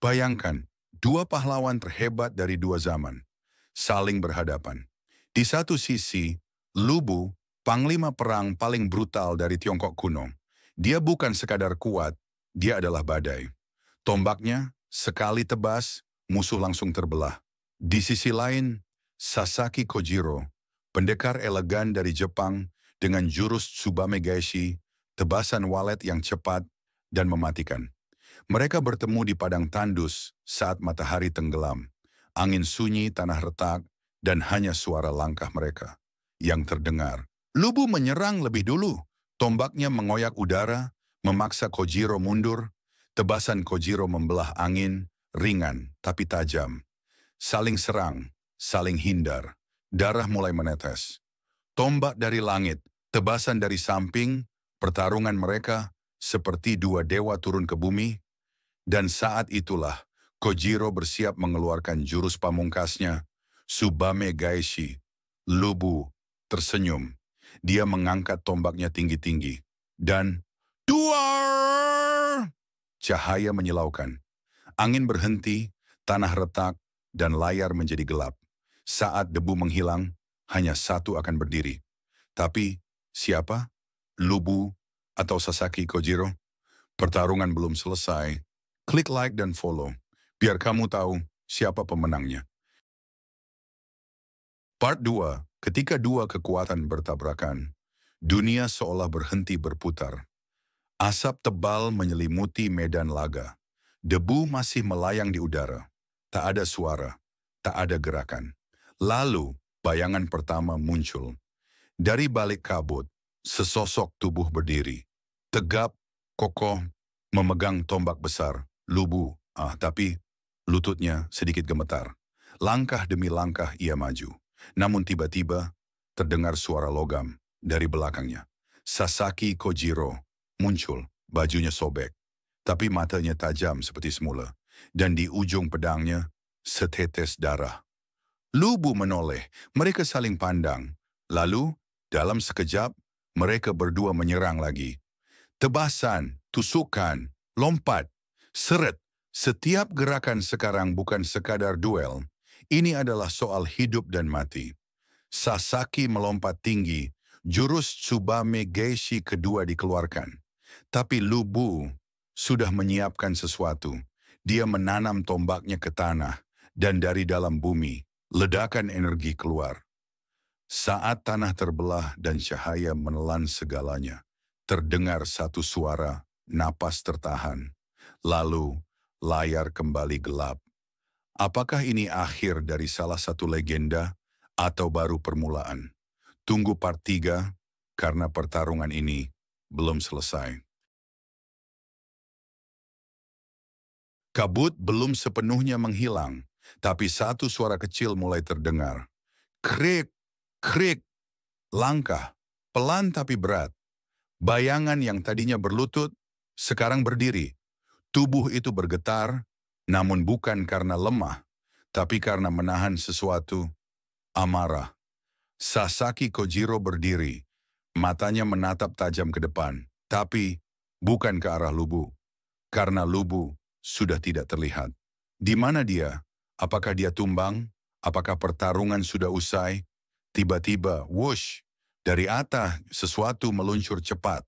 Bayangkan, dua pahlawan terhebat dari dua zaman, saling berhadapan. Di satu sisi, Lubu, panglima perang paling brutal dari Tiongkok kuno. Dia bukan sekadar kuat, dia adalah badai. Tombaknya, sekali tebas, musuh langsung terbelah. Di sisi lain, Sasaki Kojiro, pendekar elegan dari Jepang dengan jurus Tsubame Gaishi, tebasan walet yang cepat dan mematikan. Mereka bertemu di padang tandus saat matahari tenggelam. Angin sunyi, tanah retak, dan hanya suara langkah mereka yang terdengar. Lubu menyerang lebih dulu. Tombaknya mengoyak udara, memaksa Kojiro mundur. Tebasan Kojiro membelah angin, ringan tapi tajam. Saling serang, saling hindar. Darah mulai menetes. Tombak dari langit, tebasan dari samping, pertarungan mereka seperti dua dewa turun ke bumi. Dan saat itulah, Kojiro bersiap mengeluarkan jurus pamungkasnya, Tsubame Gaishi. Lubu tersenyum. Dia mengangkat tombaknya tinggi-tinggi. Dan, duar! Cahaya menyilaukan. Angin berhenti, tanah retak, dan layar menjadi gelap. Saat debu menghilang, hanya satu akan berdiri. Tapi, siapa? Lubu atau Sasaki Kojiro? Pertarungan belum selesai. Klik like dan follow, biar kamu tahu siapa pemenangnya. Part 2, ketika dua kekuatan bertabrakan, dunia seolah berhenti berputar. Asap tebal menyelimuti medan laga. Debu masih melayang di udara. Tak ada suara, tak ada gerakan. Lalu, bayangan pertama muncul. Dari balik kabut, sesosok tubuh berdiri. Tegap, kokoh, memegang tombak besar. Lubu, tapi lututnya sedikit gemetar. Langkah demi langkah ia maju. Namun tiba-tiba terdengar suara logam dari belakangnya. Sasaki Kojiro muncul, bajunya sobek. Tapi matanya tajam seperti semula. Dan di ujung pedangnya, setetes darah. Lubu menoleh, mereka saling pandang. Lalu, dalam sekejap, mereka berdua menyerang lagi. Tebasan, tusukan, lompat. Seret, setiap gerakan sekarang bukan sekadar duel. Ini adalah soal hidup dan mati. Sasaki melompat tinggi, jurus Tsubame Gaishi kedua dikeluarkan. Tapi Lubu sudah menyiapkan sesuatu. Dia menanam tombaknya ke tanah, dan dari dalam bumi, ledakan energi keluar. Saat tanah terbelah dan cahaya menelan segalanya, terdengar satu suara, napas tertahan. Lalu, layar kembali gelap. Apakah ini akhir dari salah satu legenda atau baru permulaan? Tunggu part 3, karena pertarungan ini belum selesai. Kabut belum sepenuhnya menghilang, tapi satu suara kecil mulai terdengar. Krik, krik, langkah, pelan tapi berat. Bayangan yang tadinya berlutut, sekarang berdiri. Tubuh itu bergetar, namun bukan karena lemah, tapi karena menahan sesuatu, amarah. Sasaki Kojiro berdiri, matanya menatap tajam ke depan, tapi bukan ke arah Lubu. Karena Lubu sudah tidak terlihat. Di mana dia? Apakah dia tumbang? Apakah pertarungan sudah usai? Tiba-tiba, whoosh, dari atas sesuatu meluncur cepat.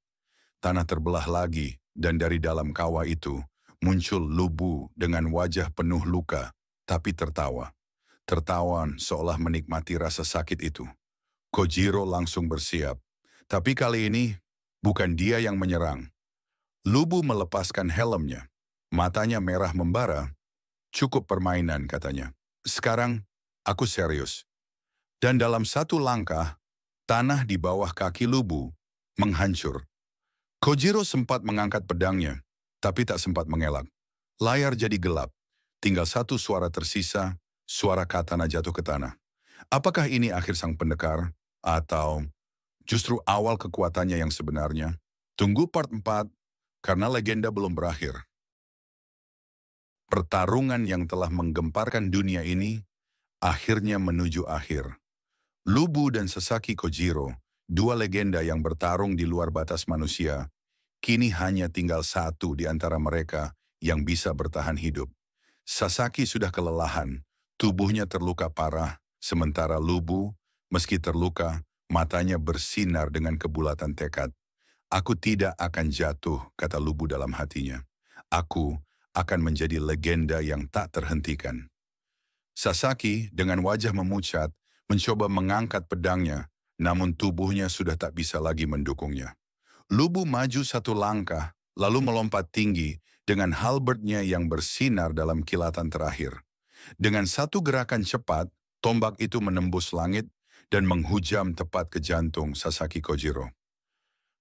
Tanah terbelah lagi, dan dari dalam kawah itu, muncul Lubu dengan wajah penuh luka, tapi tertawa. Tertawan seolah menikmati rasa sakit itu. Kojiro langsung bersiap. Tapi kali ini, bukan dia yang menyerang. Lubu melepaskan helmnya. Matanya merah membara. Cukup permainan, katanya. Sekarang, aku serius. Dan dalam satu langkah, tanah di bawah kaki Lubu menghancur. Kojiro sempat mengangkat pedangnya, tapi tak sempat mengelak. Layar jadi gelap. Tinggal satu suara tersisa, suara katana jatuh ke tanah. Apakah ini akhir sang pendekar? Atau justru awal kekuatannya yang sebenarnya? Tunggu part 4, karena legenda belum berakhir. Pertarungan yang telah menggemparkan dunia ini, akhirnya menuju akhir. Lubu dan Sasaki Kojiro, dua legenda yang bertarung di luar batas manusia, kini hanya tinggal satu di antara mereka yang bisa bertahan hidup. Sasaki sudah kelelahan, tubuhnya terluka parah, sementara Lubu, meski terluka, matanya bersinar dengan kebulatan tekad. Aku tidak akan jatuh, kata Lubu dalam hatinya. Aku akan menjadi legenda yang tak terhentikan. Sasaki dengan wajah memucat, mencoba mengangkat pedangnya, namun tubuhnya sudah tak bisa lagi mendukungnya. Lubu maju satu langkah, lalu melompat tinggi dengan halbertnya yang bersinar dalam kilatan terakhir. Dengan satu gerakan cepat, tombak itu menembus langit dan menghujam tepat ke jantung Sasaki Kojiro.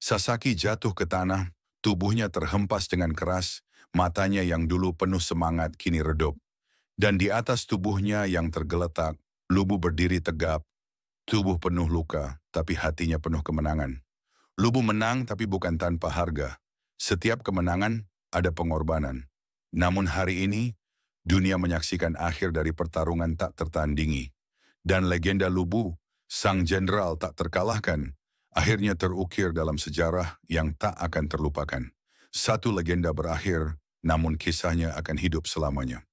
Sasaki jatuh ke tanah, tubuhnya terhempas dengan keras, matanya yang dulu penuh semangat kini redup. Dan di atas tubuhnya yang tergeletak, Lubu berdiri tegap, tubuh penuh luka, tapi hatinya penuh kemenangan. Lubu menang tapi bukan tanpa harga. Setiap kemenangan ada pengorbanan. Namun hari ini, dunia menyaksikan akhir dari pertarungan tak tertandingi. Dan legenda Lubu, sang jenderal tak terkalahkan, akhirnya terukir dalam sejarah yang tak akan terlupakan. Satu legenda berakhir, namun kisahnya akan hidup selamanya.